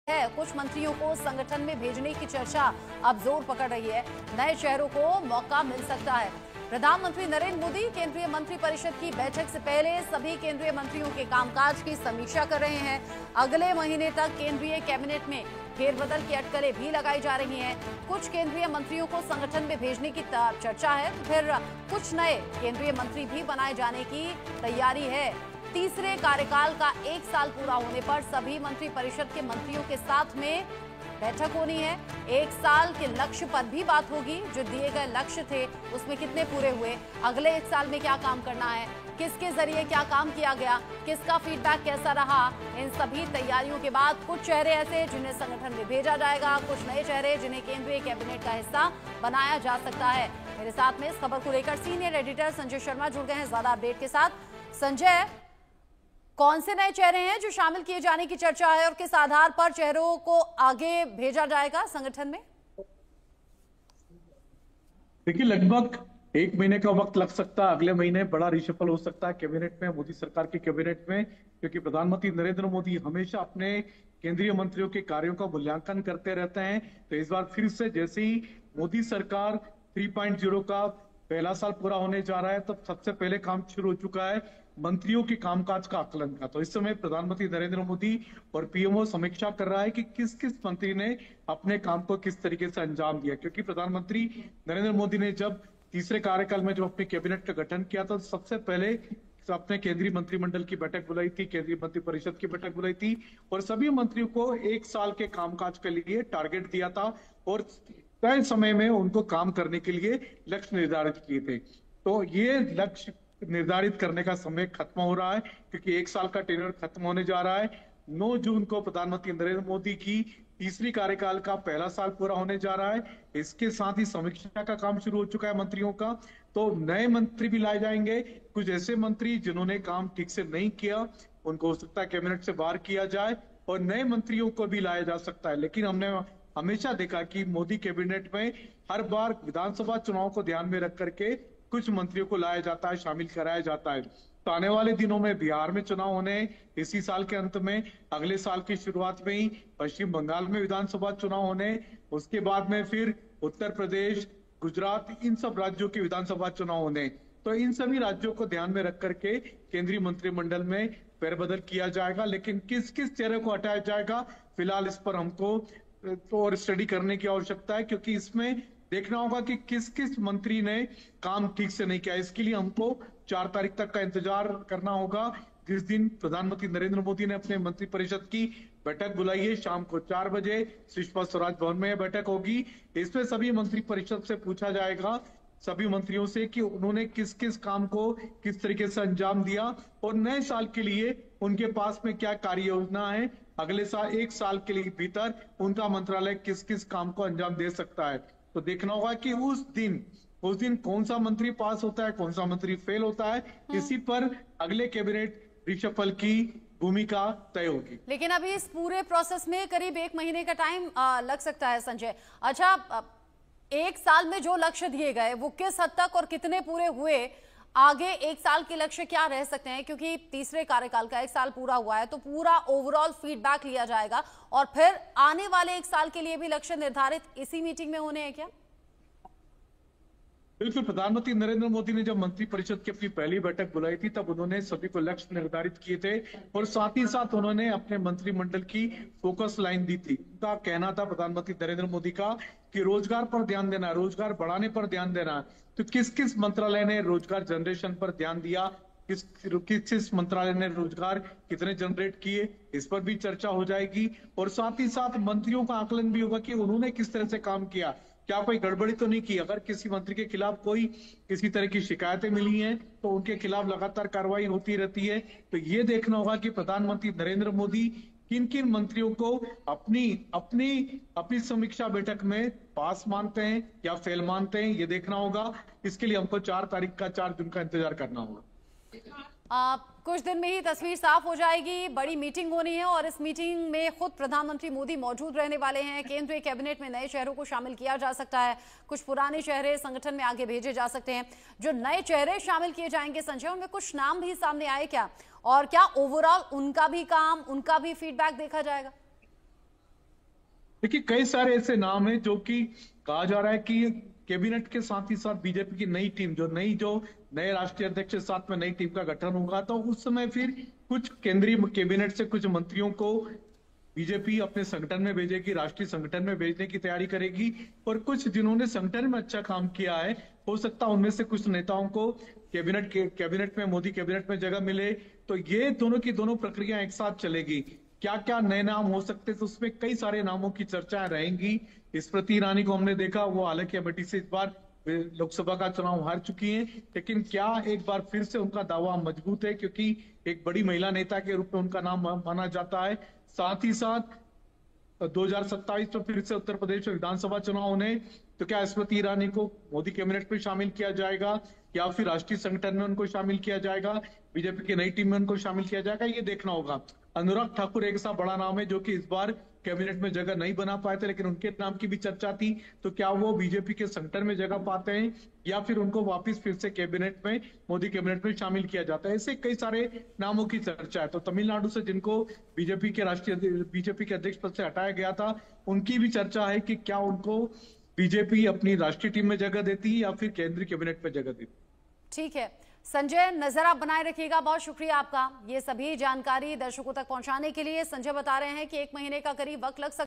है। कुछ मंत्रियों को संगठन में भेजने की चर्चा अब जोर पकड़ रही है। नए चेहरों को मौका मिल सकता है। प्रधानमंत्री नरेंद्र मोदी केंद्रीय मंत्रिपरिषद की बैठक से पहले सभी केंद्रीय मंत्रियों के कामकाज की समीक्षा कर रहे हैं। अगले महीने तक केंद्रीय कैबिनेट में फेरबदल की अटकलें भी लगाई जा रही हैं। कुछ केंद्रीय मंत्रियों को संगठन में भेजने की चर्चा है, तो फिर कुछ नए केंद्रीय मंत्री भी बनाए जाने की तैयारी है। तीसरे कार्यकाल का 1 साल पूरा होने पर सभी मंत्रिपरिषद के मंत्रियों के साथ में बैठक होनी है। 1 साल के लक्ष्य पर भी बात होगी। जो दिए गए लक्ष्य थे उसमें कितने पूरे हुए, अगले 1 साल में क्या काम करना है, किसके जरिए क्या काम किया गया, किसका फीडबैक कैसा रहा। इन सभी तैयारियों के बाद कुछ चेहरे ऐसे जिन्हें संगठन में भेजा जाएगा, कुछ नए चेहरे जिन्हें केंद्रीय कैबिनेट का हिस्सा बनाया जा सकता है। मेरे साथ में इस खबर को लेकर सीनियर एडिटर संजय शर्मा जुड़ गए हैं ज्यादा अपडेट के साथ। संजय, कौन से नए चेहरे हैं जो शामिल किए जाने की चर्चा है और किस आधार पर चेहरों को आगे भेजा जाएगा संगठन में? देखिए, लगभग 1 महीने का वक्त लग सकता है। अगले महीने बड़ा रिशफल हो सकता है कैबिनेट में, मोदी सरकार के कैबिनेट में, क्योंकि प्रधानमंत्री नरेंद्र मोदी हमेशा अपने केंद्रीय मंत्रियों के कार्यों का मूल्यांकन करते रहते हैं। तो इस बार फिर से जैसे ही मोदी सरकार 3.0 का पहला साल पूरा होने जा रहा है, तब सबसे पहले काम शुरू हो चुका है मंत्रियों के कामकाज का आकलन का। तो इस समय प्रधानमंत्री नरेंद्र मोदी और पीएमओ समीक्षा कर रहा है कि किस किस मंत्री ने अपने काम को किस तरीके से अंजाम दिया, क्योंकि प्रधानमंत्री नरेंद्र मोदी ने जब तीसरे कार्यकाल में जब अपने कैबिनेट का गठन किया तो सबसे पहले अपने केंद्रीय मंत्रिमंडल की बैठक बुलाई थी, केंद्रीय मंत्रिपरिषद की बैठक बुलाई थी और सभी मंत्रियों को 1 साल के कामकाज के लिए टारगेट दिया था और तय समय में उनको काम करने के लिए लक्ष्य निर्धारित किए थे। तो ये लक्ष्य निर्धारित करने का समय खत्म हो रहा है, क्योंकि 1 साल का टेन्योर खत्म होने जा रहा है। 9 जून को प्रधानमंत्री नरेंद्र मोदी की तीसरी कार्यकाल का पहला साल पूरा होने जा रहा है। इसके साथ ही समीक्षा का काम शुरू हो चुका है मंत्रियों का। तो नए मंत्री भी लाए जाएंगे। कुछ ऐसे मंत्री जिन्होंने काम ठीक से नहीं किया, उनको हो सकता है कैबिनेट से बाहर किया जाए और नए मंत्रियों को भी लाया जा सकता है। लेकिन हमने हमेशा देखा कि मोदी कैबिनेट में हर बार विधानसभा चुनाव को ध्यान में रख करके कुछ मंत्रियों को लाया जाता है, शामिल कराया जाता है। तो आने वाले दिनों में बिहार में चुनाव होने, इसी साल के अंत में, अगले साल की शुरुआत में ही पश्चिम बंगाल में विधानसभा चुनाव होने, उसके बाद में फिर उत्तर प्रदेश, गुजरात, इन सब राज्यों के विधानसभा चुनाव होने। तो इन सभी राज्यों को ध्यान में रख करके केंद्रीय मंत्रिमंडल में फेरबदल किया जाएगा। लेकिन किस किस चेहरे को हटाया जाएगा, फिलहाल इस पर हमको और स्टडी करने की आवश्यकता है, क्योंकि इसमें देखना होगा कि किस किस मंत्री ने काम ठीक से नहीं किया। इसके लिए हमको 4 तारीख तक का इंतजार करना होगा, जिस दिन प्रधानमंत्री नरेंद्र मोदी ने अपने मंत्रिपरिषद की बैठक बुलाई है। शाम को 4 बजे सुषमा स्वराज भवन में बैठक होगी। इसमें सभी मंत्रिपरिषद से पूछा जाएगा, सभी मंत्रियों से, कि उन्होंने किस किस काम को किस तरीके से अंजाम दिया और नए साल के लिए उनके पास में क्या कार्य योजना है, अगले साल 1 साल के लिए भीतर उनका मंत्रालय किस किस काम को अंजाम दे सकता है। तो देखना होगा कि उस दिन कौन सा मंत्री पास होता है, कौन सा मंत्री फेल होता है। इसी पर अगले कैबिनेट रिशफल की भूमिका तय होगी। लेकिन अभी इस पूरे प्रोसेस में करीब 1 महीने का टाइम लग सकता है संजय। अच्छा, 1 साल में जो लक्ष्य दिए गए वो किस हद तक और कितने पूरे हुए, आगे 1 साल के लक्ष्य क्या रह सकते हैं? क्योंकि तीसरे कार्यकाल का 1 साल पूरा हुआ है, तो पूरा ओवरऑल फीडबैक लिया जाएगा और फिर आने वाले 1 साल के लिए भी लक्ष्य निर्धारित इसी मीटिंग में होने हैं क्या? बिल्कुल, प्रधानमंत्री नरेंद्र मोदी ने जब मंत्रिपरिषद की अपनी पहली बैठक बुलाई थी, तब उन्होंने सभी को लक्ष्य निर्धारित किए थे और साथ ही साथ उन्होंने अपने मंत्रिमंडल की फोकस लाइन दी थी। उनका कहना था प्रधानमंत्री नरेंद्र मोदी का कि रोजगार पर ध्यान देना है, रोजगार बढ़ाने पर ध्यान देना है। तो किस किस मंत्रालय ने रोजगार जनरेशन पर ध्यान दिया, किस किस मंत्रालय ने रोजगार कितने जनरेट किए, इस पर भी चर्चा हो जाएगी। और साथ ही साथ मंत्रियों का आकलन भी होगा कि उन्होंने किस तरह से काम किया, क्या कोई गड़बड़ी तो नहीं की। अगर किसी मंत्री के खिलाफ कोई किसी तरह की शिकायतें मिली हैं तो उनके खिलाफ लगातार कार्रवाई होती रहती है। तो ये देखना होगा कि प्रधानमंत्री नरेंद्र मोदी किन किन मंत्रियों को अपनी अपनी अपनी समीक्षा बैठक में पास मानते हैं या फेल मानते हैं, ये देखना होगा। इसके लिए हमको 4 जून का इंतजार करना होगा। कुछ दिन में ही तस्वीर साफ हो जाएगी। बड़ी मीटिंग होनी है और इस मीटिंग में खुद प्रधानमंत्री मोदी मौजूद रहने वाले हैं। केंद्रीय कैबिनेट में नए चेहरों को शामिल किया जा सकता है, कुछ पुराने चेहरे संगठन में आगे भेजे जा सकते हैं। जो नए चेहरे शामिल किए जाएंगे संजय, उनमें कुछ नाम भी सामने आए क्या, और क्या ओवरऑल उनका भी काम, उनका भी फीडबैक देखा जाएगा? देखिए कई सारे ऐसे नाम हैं जो कि कहा जा रहा है कि कैबिनेट के साथ ही साथ बीजेपी की नई टीम जो नए राष्ट्रीय अध्यक्ष के साथ में नई टीम का गठन होगा, तो उस समय फिर कुछ केंद्रीय कैबिनेट से कुछ मंत्रियों को बीजेपी अपने संगठन में भेजेगी, राष्ट्रीय संगठन में भेजने की तैयारी करेगी। और कुछ जिन्होंने संगठन में अच्छा काम किया है, हो सकता है उनमें से कुछ नेताओं को कैबिनेट में, मोदी कैबिनेट में जगह मिले। तो ये दोनों की दोनों प्रक्रिया एक साथ चलेगी। क्या क्या नए नाम हो सकते हैं, तो उसमें कई सारे नामों की चर्चाएं रहेंगी। स्मृति ईरानी को हमने देखा, वो हालांकि अमेठी से इस बार लोकसभा का चुनाव हार चुकी हैं, लेकिन क्या एक बार फिर से उनका दावा मजबूत है, क्योंकि एक बड़ी महिला नेता के रूप में उनका नाम माना जाता है। साथ ही साथ 2027 में फिर से उत्तर प्रदेश में विधानसभा चुनाव होने, तो क्या स्मृति ईरानी को मोदी कैबिनेट में शामिल किया जाएगा या फिर राष्ट्रीय संगठन में उनको शामिल किया जाएगा, बीजेपी की नई टीम में उनको शामिल किया जाएगा, ये देखना होगा। अनुराग ठाकुर एक ऐसा बड़ा नाम है जो कि इस बार कैबिनेट में जगह नहीं बना पाए थे, लेकिन उनके नाम की भी चर्चा थी। तो क्या वो बीजेपी के संगठन में जगह पाते हैं या फिर उनको वापस फिर से कैबिनेट में, मोदी कैबिनेट में शामिल किया जाता है। ऐसे कई सारे नामों की चर्चा है। तो तमिलनाडु से जिनको बीजेपी के अध्यक्ष पद से हटाया गया था, उनकी भी चर्चा है कि क्या उनको बीजेपी अपनी राष्ट्रीय टीम में जगह देती है या फिर केंद्रीय कैबिनेट में जगह देती। ठीक है संजय, नजर आप बनाए रखिएगा। बहुत शुक्रिया आपका ये सभी जानकारी दर्शकों तक पहुंचाने के लिए। संजय बता रहे हैं कि 1 महीने का करीब वक्त लग सकता है।